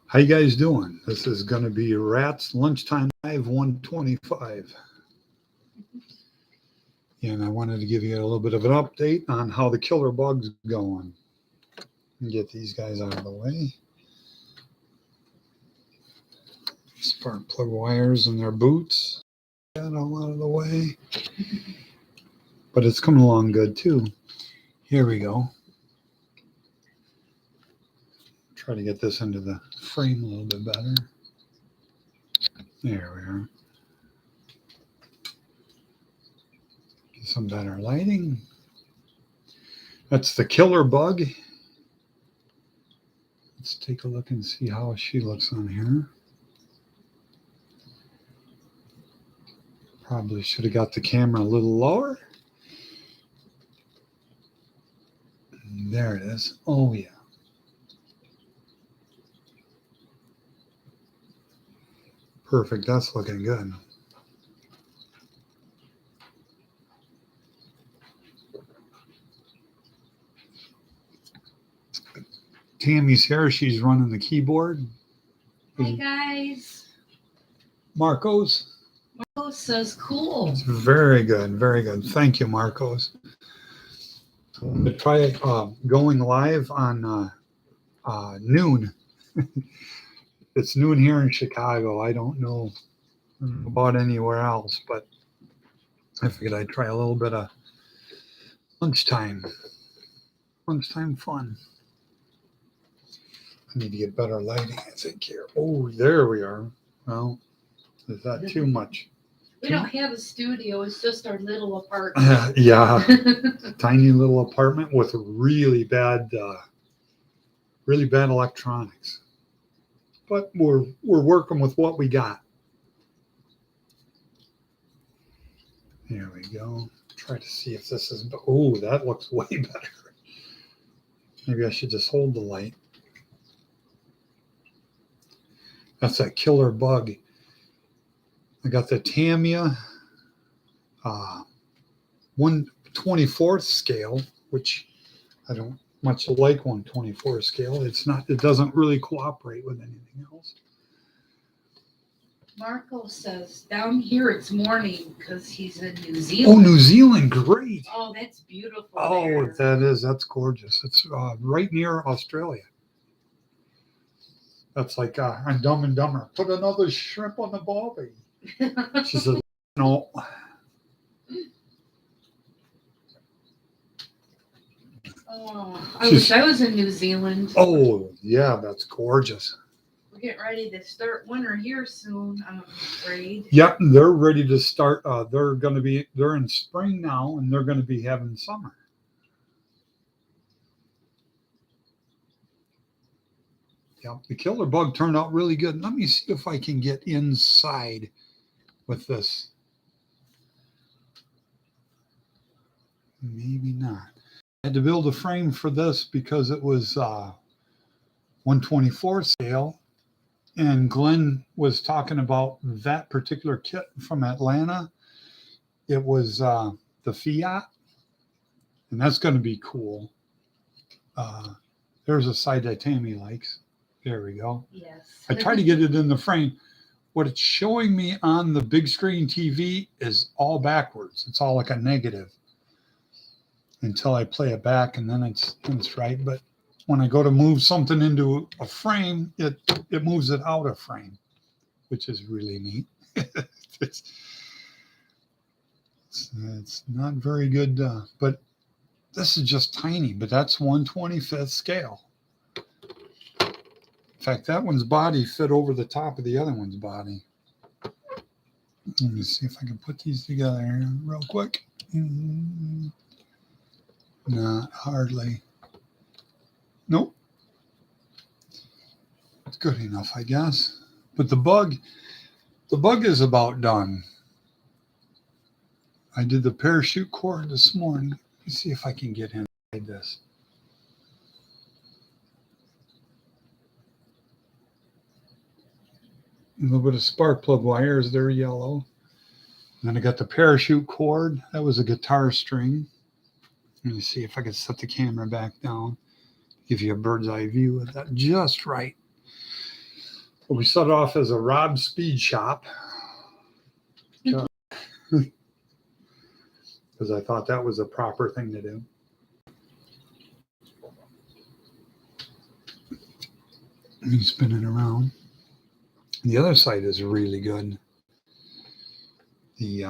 How you guys doing? This is going to be Ratt's Lunchtime Live 125. And I wanted to give you a little bit of an update on how the killer bug's going. Get these guys out of the way. Spark plug wires in their boots. Get all out of the way. But it's coming along good too. Here we go. Try to get this into the frame a little bit better. There we are. Get some better lighting. That's the killer bug. Let's take a look and see how she looks on here. Probably should have got the camera a little lower. There it is. Oh, yeah. Perfect. That's looking good. Tammy's here. She's running the keyboard. Hi, guys. Marcos. Marcos says cool. It's very good. Very good. Thank you, Marcos. To try going live on noon. It's noon here in Chicago. I don't know about anywhere else, but I figured I'd try a little bit of lunchtime fun. I need to get better lighting, I think, here. Oh, there we are. Well, is that too much? We don't have a studio. It's just our little apartment. Yeah, tiny little apartment with really bad electronics. But we're working with what we got. There we go. Try to see if this is. Oh, that looks way better. Maybe I should just hold the light. That's that killer bug. I got the Tamiya 1/24th scale, which I don't much like 1/24th scale. It's not. It doesn't really cooperate with anything else. Marco says down here it's morning because he's in New Zealand. Oh, New Zealand, great. Oh, that's beautiful. Oh, there. that's gorgeous. It's right near Australia. That's like on Dumb and Dumber. Put another shrimp on the barbie. She said, no. Oh, I wish I was in New Zealand. Oh, yeah, that's gorgeous. We're getting ready to start winter here soon, I'm afraid. Yep, they're ready to start. They're in spring now, and they're going to be having summer. Yep, the killer bug turned out really good. Let me see if I can get inside with this. Maybe not. I had to build a frame for this because it was 1/24 scale. And Glenn was talking about that particular kit from Atlanta. It was the Fiat. And that's going to be cool. There's a side that Tammy likes. There we go. Yes. I tried to get it in the frame. What it's showing me on the big screen TV is all backwards. It's all like a negative until I play it back, and then it's right. But when I go to move something into a frame, it moves it out of frame, which is really neat. it's not very good, but this is just tiny. But that's 1/25th scale. In fact, that one's body fit over the top of the other one's body. Let me see if I can put these together here real quick. Not hardly. Nope. It's good enough, I guess. But the bug is about done. I did the parachute cord this morning. Let me see if I can get inside this. A little bit of spark plug wires, they're yellow. And then I got the parachute cord. That was a guitar string. Let me see if I can set the camera back down. Give you a bird's eye view of that just right. We started off as a Rob Speed Shop because I thought that was a proper thing to do. He's spinning around. The other side is really good. The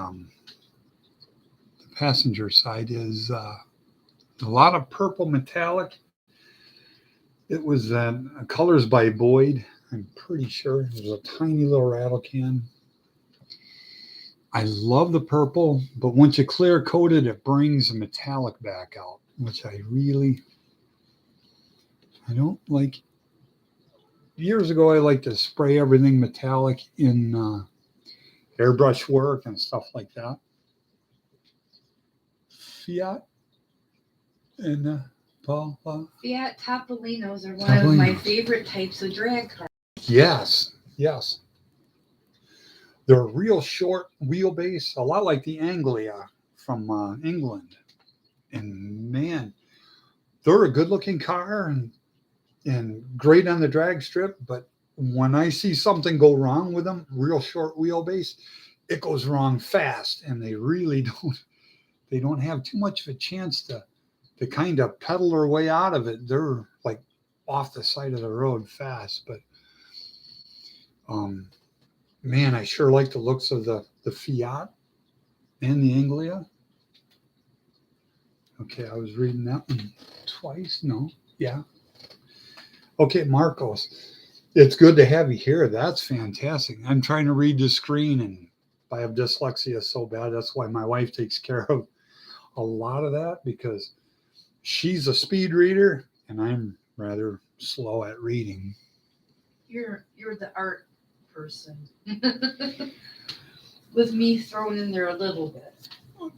passenger side is a lot of purple metallic. It was colors by Boyd. I'm pretty sure it was a tiny little rattle can. I love the purple, but once you clear coat it, it brings the metallic back out, which I don't like. Years ago, I liked to spray everything metallic in airbrush work and stuff like that. Fiat and Paul. Fiat Topolinos are one of my favorite types of drag cars. Yes. They're real short wheelbase, a lot like the Anglia from England. And man, they're a good-looking car and great on the drag strip. But when I see something go wrong with them, real short wheelbase, it goes wrong fast, and they really don't have too much of a chance to kind of pedal their way out of it. They're like off the side of the road fast. But man, I sure like the looks of the Fiat and the Anglia. Okay, I was reading that one twice. No, yeah. Okay, Marcos, it's good to have you here. That's fantastic. I'm trying to read the screen, and I have dyslexia so bad. That's why my wife takes care of a lot of that, because she's a speed reader and I'm rather slow at reading. You're the art person. With me thrown in there a little bit.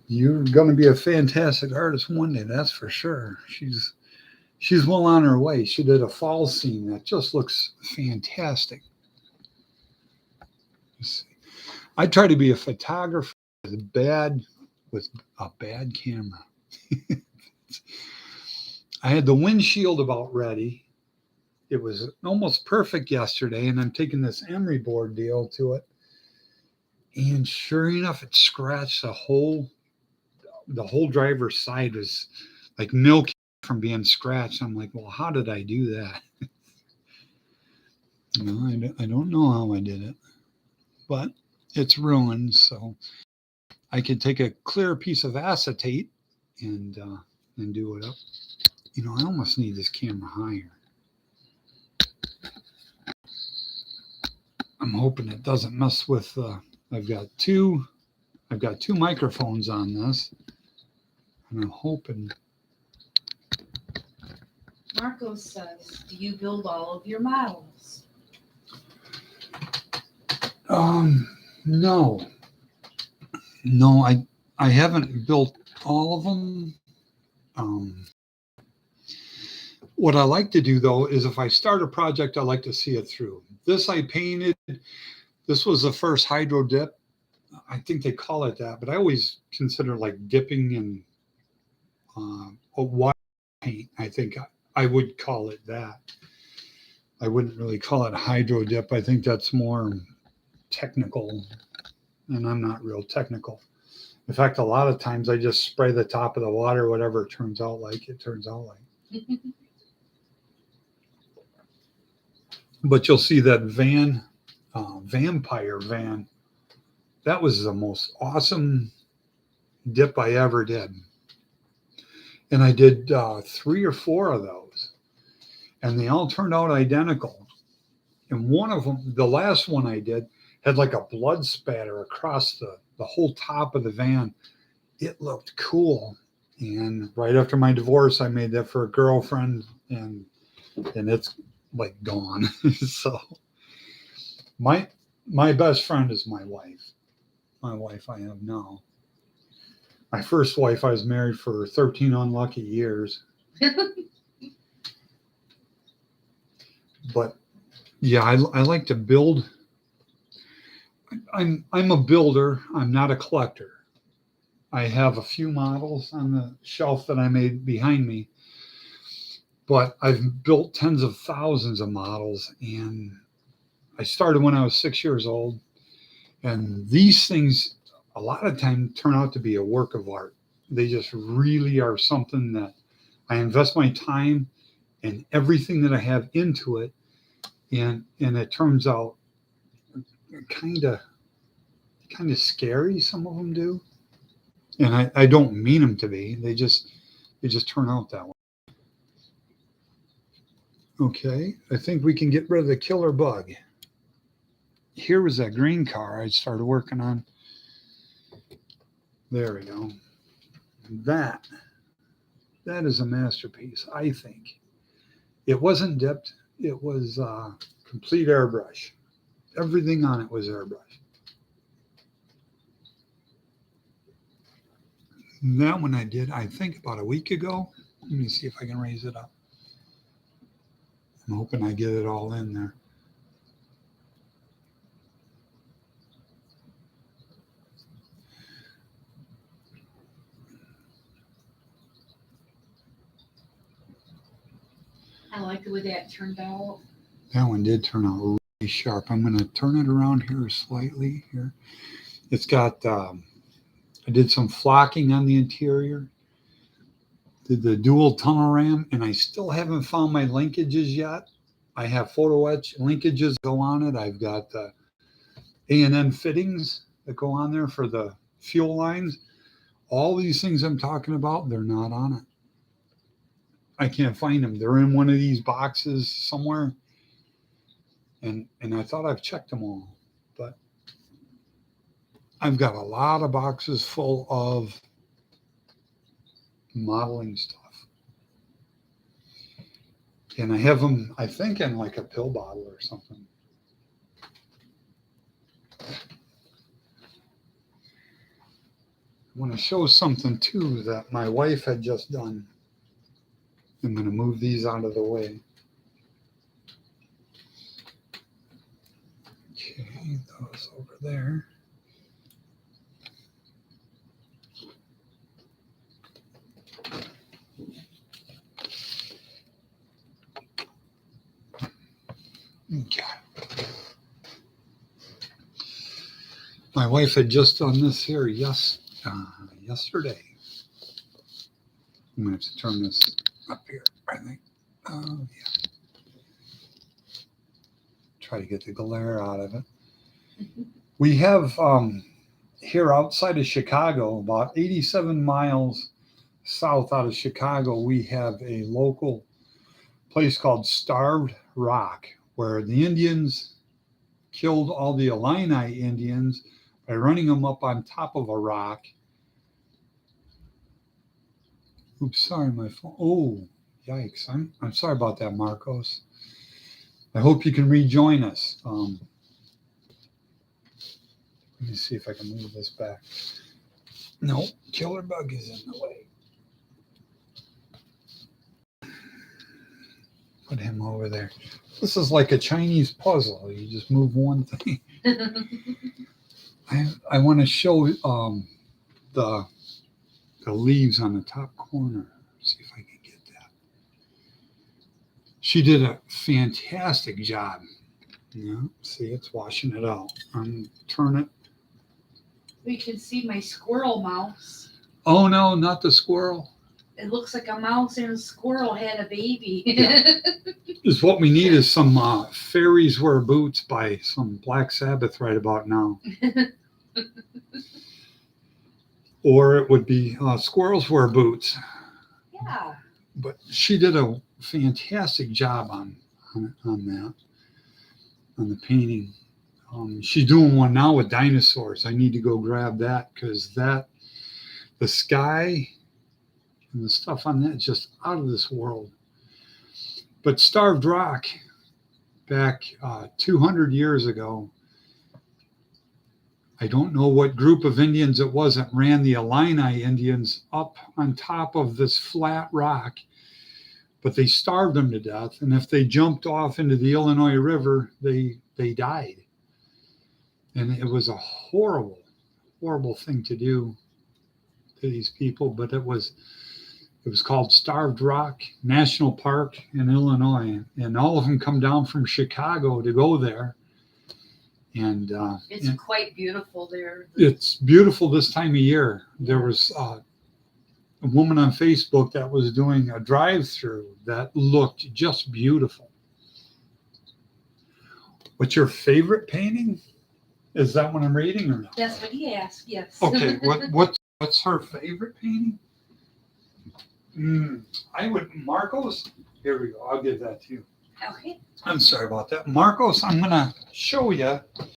You're going to be a fantastic artist one day, that's for sure. She's well on her way. She did a fall scene that just looks fantastic. I try to be a photographer with a bad camera. I had the windshield about ready. It was almost perfect yesterday, and I'm taking this emery board deal to it. And sure enough, it scratched the whole driver's side was like milk from being scratched. I'm like, well, how did I do that? No, I don't know how I did it, but it's ruined. So I could take a clear piece of acetate and do it up. I almost need this camera higher. I'm hoping it doesn't mess with. I've got two microphones on this, and I'm hoping. Marco says, "Do you build all of your models?" No, I haven't built all of them. What I like to do, though, is if I start a project, I like to see it through. This I painted. This was the first hydro dip. I think they call it that, but I always consider like dipping in a water paint. I think I would call it that. I wouldn't really call it hydro dip. I think that's more technical, and I'm not real technical. In fact, a lot of times I just spray the top of the water, whatever it turns out like. But you'll see that vampire van. That was the most awesome dip I ever did. And I did 3 or 4 of those. And they all turned out identical. And one of them, the last one I did, had like a blood spatter across the whole top of the van. It looked cool. And right after my divorce, I made that for a girlfriend, and it's like gone. So my best friend is my wife. My wife I have now. My first wife, I was married for 13 unlucky years. But yeah, I like to build. I'm a builder. I'm not a collector. I have a few models on the shelf that I made behind me, but I've built tens of thousands of models, and I started when I was 6 years old, and these things a lot of time turn out to be a work of art. They just really are something that I invest my time and everything that I have into it, and it turns out kind of scary. Some of them do, and I don't mean them to be. They just turn out that way. Okay, I think we can get rid of the killer bug. Here was that green car I started working on. There we go. That is a masterpiece, I think. It wasn't dipped. It was complete airbrush. Everything on it was airbrush. And that one I did, I think, about a week ago. Let me see if I can raise it up. I'm hoping I get it all in there. I like the way that turned out. That one did turn out really sharp. I'm going to turn it around here slightly. Here, it's got. I did some flocking on the interior. Did the dual tunnel ram, and I still haven't found my linkages yet. I have photo etch linkages go on it. I've got A&N fittings that go on there for the fuel lines. All these things I'm talking about, they're not on it. I can't find them. They're in one of these boxes somewhere. And I thought I've checked them all, but I've got a lot of boxes full of modeling stuff. And I have them, I think, in like a pill bottle or something. I want to show something too that my wife had just done. I'm going to move these out of the way. Okay, those over there. Okay. My wife had just done this here yesterday. I'm going to have to turn this up here, I think. Oh, yeah. Try to get the glare out of it. We have here outside of Chicago, about 87 miles south out of Chicago, we have a local place called Starved Rock, where the Indians killed all the Illini Indians by running them up on top of a rock. Oops, sorry, my phone. Oh, yikes. I'm sorry about that, Marcos. I hope you can rejoin us. Let me see if I can move this back. No, killer bug is in the way. Put him over there. This is like a Chinese puzzle. You just move one thing. I want to show the leaves on the top corner. See if I can get that. She did a fantastic job. Yeah, see, it's washing it out. Turn it. We can see my squirrel mouse. Oh no, not the squirrel. It looks like a mouse and a squirrel had a baby. Yeah. Is what we need is some Fairies Wear Boots by some Black Sabbath right about now. Or it would be Squirrels Wear Boots. Yeah. But she did a fantastic job on that, on the painting. She's doing one now with dinosaurs. I need to go grab that because the sky and the stuff on that is just out of this world. But Starved Rock, back 200 years ago, I don't know what group of Indians it was that ran the Illini Indians up on top of this flat rock, but they starved them to death. And if they jumped off into the Illinois River, they died. And it was a horrible, horrible thing to do to these people, but it was called Starved Rock National Park in Illinois. And all of them come down from Chicago to go there. And It's quite beautiful there. it's beautiful this time of year. There was a woman on Facebook that was doing a drive-through that looked just beautiful. What's your favorite painting? Is that what I'm reading or no? That's what he asked, yes. Okay, what's her favorite painting? I would Marcos. Here we go. I'll give that to you. Okay. I'm sorry about that, Marcos. I'm gonna show you